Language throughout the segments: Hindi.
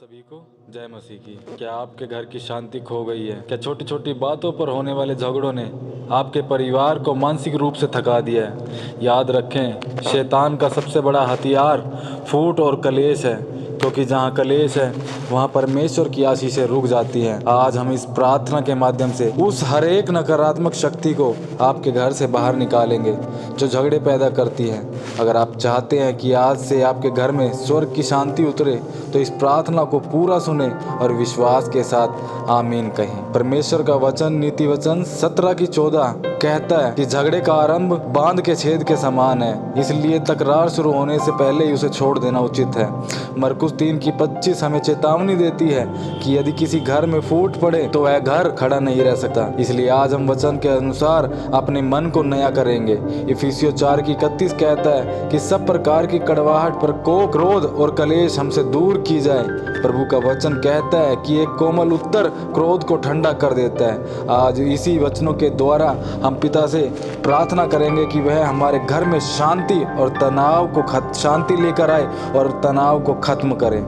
सभी को जय मसीह की। क्या आपके घर की शांति खो गई है? क्या छोटी छोटी बातों पर होने वाले झगड़ों ने आपके परिवार को मानसिक रूप से थका दिया है? याद रखें, शैतान का सबसे बड़ा हथियार फूट और कलेश है, क्योंकि जहाँ कलेश है वहाँ परमेश्वर की आशीषें रुक जाती हैं। आज हम इस प्रार्थना के माध्यम से उस हर एक नकारात्मक शक्ति को आपके घर से बाहर निकालेंगे जो झगड़े पैदा करती है। अगर आप चाहते हैं कि आज से आपके घर में स्वर्ग की शांति उतरे, तो इस प्रार्थना को पूरा सुने और विश्वास के साथ आमीन कहें। परमेश्वर का वचन नीति वचन 17:14 कहता है कि झगड़े का आरंभ बांध के छेद के समान है, इसलिए तकरार शुरू होने से पहले ही उसे छोड़ देना उचित है। मरकुस 3:25 हमें चेतावनी देती है कि यदि किसी घर में फूट पड़े तो वह घर खड़ा नहीं रह सकता। इसलिए आज हम वचन के अनुसार अपने मन को नया करेंगे। इफिसियों 4:31 कहता है कि सब प्रकार की कड़वाहट, प्रकोप, क्रोध और कलेश हमसे दूर की जाए। प्रभु का वचन कहता है कि एक कोमल उत्तर क्रोध को ठंडा कर देता है। आज इसी वचनों के द्वारा हम पिता से प्रार्थना करेंगे कि वह हमारे घर में शांति और तनाव को शांति लेकर आए और तनाव को खत्म करें।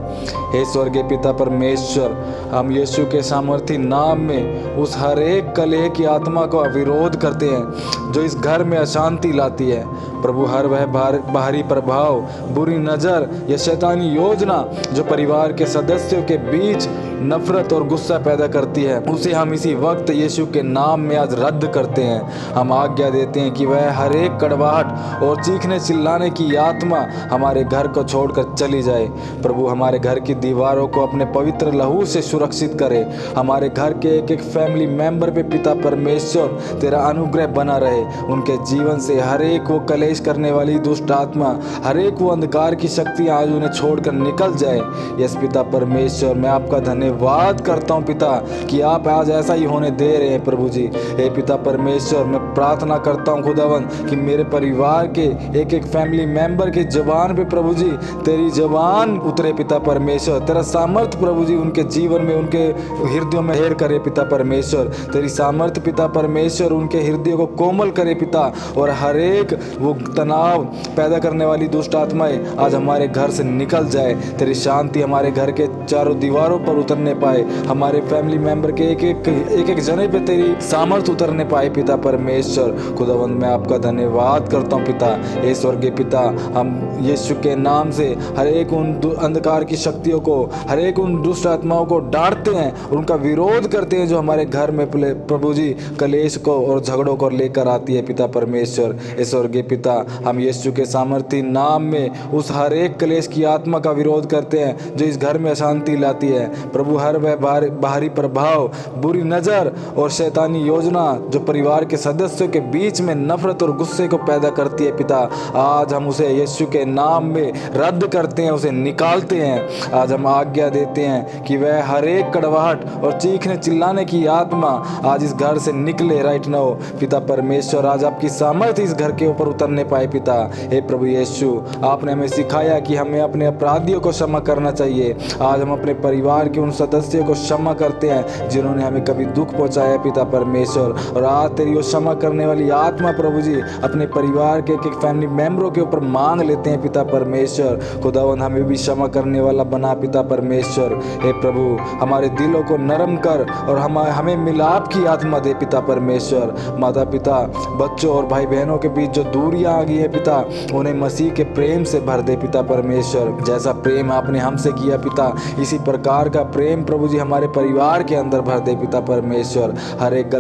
हे स्वर्गीय पिता परमेश्वर, हम यीशु के सामर्थी नाम में उस हर एक कलह की आत्मा को विरोध करते हैं जो इस घर में अशांति लाती है। प्रभु, हर वह बाहरी प्रभाव, बुरी नज़र या शैतानी योजना जो परिवार के सदस्यों के बीच नफरत और गुस्सा पैदा करती है, उसे हम इसी वक्त यीशु के नाम में आज रद्द करते हैं। हम आज्ञा देते हैं कि वह हर एक कड़वाहट और चीखने चिल्लाने की आत्मा हमारे घर को छोड़कर चली जाए। प्रभु, हमारे घर की दीवारों को अपने पवित्र लहू से सुरक्षित करे। हमारे घर के एक एक फैमिली मेंबर पे पिता परमेश्वर तेरा अनुग्रह बना रहे। उनके जीवन से हर एक वो कलेश करने वाली दुष्ट आत्मा, हर एक वो अंधकार की शक्ति आज उन्हें छोड़कर निकल जाए। यस पिता परमेश्वर, मैं आपका धन्यवाद करता हूँ पिता कि आप आज ऐसा ही होने दे रहे हैं। प्रभु जी, हे पिता परमेश्वर, मैं प्रार्थना करता हूँ खुदावन कि मेरे परिवार के एक एक फैमिली मेंबर के जवान पे प्रभु जी तेरी जवान उतरे पिता परमेश्वर। तेरा सामर्थ प्रभु जी उनके जीवन में, उनके हृदयों में हेर करे पिता परमेश्वर। तेरी सामर्थ पिता परमेश्वर उनके हृदय को कोमल करे पिता, और हर एक वो तनाव पैदा करने वाली दुष्ट आत्माएं आज हमारे घर से निकल जाए। तेरी शांति हमारे घर के चारों दीवारों पर उतरने पाए। हमारे फैमिली मेंबर के एक एक जने पे तेरी सामर्थ उतरने पाए पिता परमेश्वर। खुदावंद, मैं आपका धन्यवाद करता हूँ पिता। हे स्वर्गीय पिता, हम यीशु के नाम से हर एक उन अंधकार की शक्तियों को, हर एक उन दुष्ट आत्माओं को डांटते हैं और उनका विरोध करते हैं जो हमारे घर में प्रभु जी कलेश को और झगड़ों को लेकर आती है पिता परमेश्वर। हे स्वर्गीय पिता, हम यीशु के सामर्थी नाम में उस हर एक कलेश की आत्मा का विरोध करते हैं जो इस घर में अशांति लाती है। प्रभु, हर वह बाहरी प्रभाव, बुरी नज़र और शैतानी योजना जो परिवार के सदस्यों के बीच में नफरत और गुस्से को पैदा करती है पिता, आज हम उसे यीशु के नाम में रद्द करते हैं, उसे निकालते हैं। आज हम आज्ञा देते हैं कि वह हर एक कड़वाहट और चीखने चिल्लाने की आत्मा आज इस घर से निकले राइट नाउ पिता परमेश्वर। आज आपकी सामर्थ इस घर के ऊपर उतरने पाए पिता। हे प्रभु यीशु, आपने हमें सिखाया कि हमें अपने अपराधियों को क्षमा करना चाहिए। आज हम अपने परिवार के उन सदस्यों को क्षमा करते हैं जिन्होंने हमें कभी दुख पहुंचाया पिता परमेश्वर, और आज तेरी वो क्षमा करने वाली आत्मा प्रभु जी अपने परिवार के एक एक फैमिली मेंबरों के ऊपर मांग लेते हैं पिता परमेश्वर। खुदावन, हमें भी क्षमा करने वाला बना पिता परमेश्वर। हे प्रभु, हमारे दिलों को नरम कर और हमें मिलाप की आत्मा दे पिता परमेश्वर। माता पिता, बच्चों और भाई बहनों के बीच जो दूरियां आ गई है पिता, उन्हें मसीह के प्रेम से भर दे पिता परमेश्वर। जैसा प्रेम आपने हमसे किया पिता, इसी प्रकार का प्रेम प्रभु जी हमारे परिवार के अंदर भर दे पिता परमेश्वर। हर एक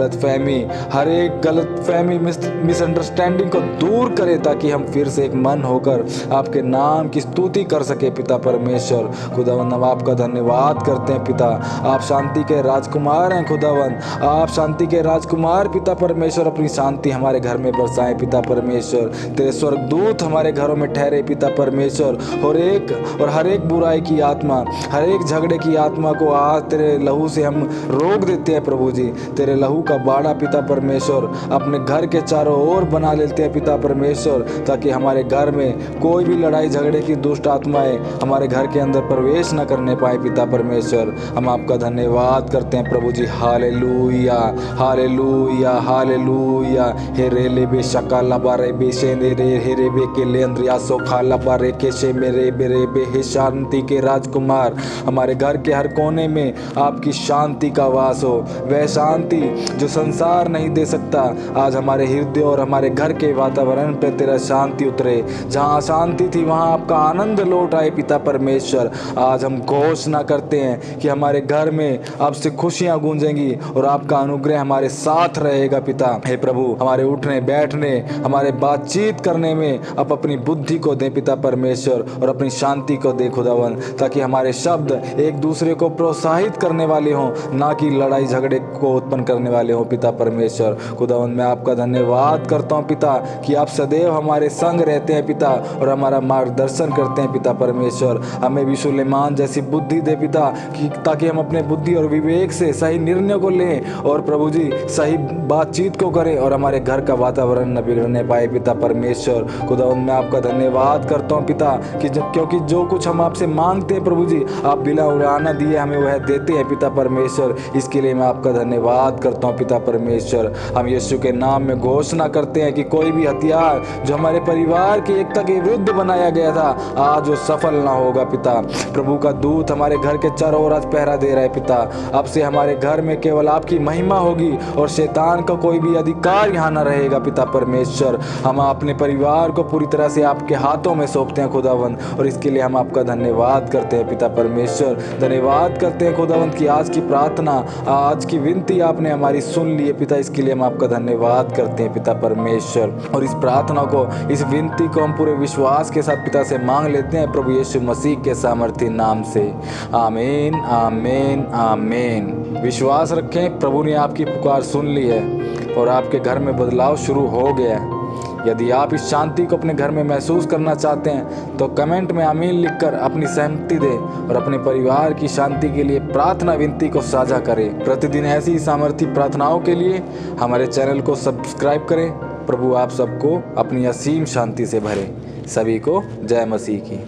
गलत फहमी मिसअंडरस्टैंडिंग को दूर करे ताकि हम फिर से एक मन होकर आपके नाम की स्तुति कर सके पिता परमेश्वर। खुदावन, हम आपका धन्यवाद करते हैं पिता। आप शांति के राजकुमार हैं खुदावन, आप शांति के राजकुमार पिता परमेश्वर। अपनी शांति हमारे घर में बरसाएं पिता परमेश्वर। तेरे स्वर्गदूत हमारे घरों में ठहरे पिता परमेश्वर, और हर एक बुराई की आत्मा, हर एक झगड़े की आत्मा को आज तेरे लहू से हम रोक देते हैं प्रभु जी। तेरे लहू का बाड़ा पिता परमेश्वर परमेश्वर अपने घर के चारों ओर बना लेते हैं पिता परमेश्वर, ताकि हमारे घर में कोई भी लड़ाई झगड़े की दुष्ट आत्माएं हमारे घर के अंदर प्रवेश न करने पाए पिता परमेश्वर। हम आपका धन्यवाद करते हैं प्रभु जी। Hallelujah hallelujah hallelujah. हे रे ले बे शकाला बारे बे शे ने रे हे रे बे के ले अंद्रिया सो खाला बारे के शे मेरे बेरे बे हे शांति के राजकुमार, हमारे घर के हर कोने में आपकी शांति का वास हो। वह शांति जो संसार नहीं दे सकता, आज हमारे हृदय और हमारे घर के वातावरण पे तेरा शांति उतरे। जहाँ अशांति थी वहाँ आपका आनंद लौट आए पिता परमेश्वर। आज हम घोषणा करते हैं कि हमारे घर में आपसे खुशियाँ गूंजेंगी और आपका अनुग्रह हमारे साथ रहेगा पिता। हे प्रभु, हमारे उठने बैठने हमारे बातचीत करने में आप अपनी बुद्धि को दें पिता परमेश्वर, और अपनी शांति को दे खुदावन, ताकि हमारे शब्द एक दूसरे को प्रोत्साहित करने वाले हों, ना कि लड़ाई झगड़े को उत्पन्न करने वाले हों पिता परमेश्वर। खुदावन, मैं आपका धन्यवाद करता हूँ पिता कि आप सदैव हमारे संग रहते हैं पिता और हमारा मार्गदर्शन करते हैं पिता परमेश्वर। हमें भी सुलेमान जैसी बुद्धि दे पिता, कि ताकि हम अपने बुद्धि और विवेक से सही निर्णय को लें और प्रभु जी सही बातचीत को करें और हमारे घर का वातावरण न बिगड़ने पाए पिता परमेश्वर। खुदावन, मैं आपका धन्यवाद करता हूँ पिता कि क्योंकि जो कुछ हम आपसे मांगते हैं प्रभु जी, आप बिना उड़ाना दिए हमें वह देते हैं पिता परमेश्वर। इसके लिए मैं आपका धन्यवाद करता हूँ पिता परमेश्वर। हम यीशु के नाम में घोषणा करते हैं कि कोई भी हथियार जो हमारे परिवार की एकता के विरुद्ध बनाया गया था, आज वो सफल ना होगा पिता। प्रभु का दूत हमारे घर के चारों ओर आज पहरा दे रहा है पिता। अब से हमारे घर में केवल आपकी महिमा होगी और शैतान का कोई भी अधिकार यहाँ न रहेगा पिता परमेश्वर। हम अपने परिवार को पूरी तरह से आपके हाथों में सौंपते हैं खुदावंद, और इसके लिए हम आपका धन्यवाद करते हैं पिता परमेश्वर। धन्यवाद करते हैं खुदावंद कि आज की प्रार्थना, आज की विनती आपने हमारी सुन ली है पिता। इसके लिए हम आपका धन्यवाद करते हैं पिता परमेश्वर, और इस प्रार्थना को, इस विनती को हम पूरे विश्वास के साथ पिता से मांग लेते हैं प्रभु यीशु मसीह के सामर्थी नाम से। आमीन आमीन आमीन। विश्वास रखें, प्रभु ने आपकी पुकार सुन ली है और आपके घर में बदलाव शुरू हो गया है। यदि आप इस शांति को अपने घर में महसूस करना चाहते हैं तो कमेंट में आमीन लिखकर अपनी सहमति दें और अपने परिवार की शांति के लिए प्रार्थना विनती को साझा करें। प्रतिदिन ऐसी सामर्थी प्रार्थनाओं के लिए हमारे चैनल को सब्सक्राइब करें। प्रभु आप सबको अपनी असीम शांति से भरे। सभी को जय मसीह की।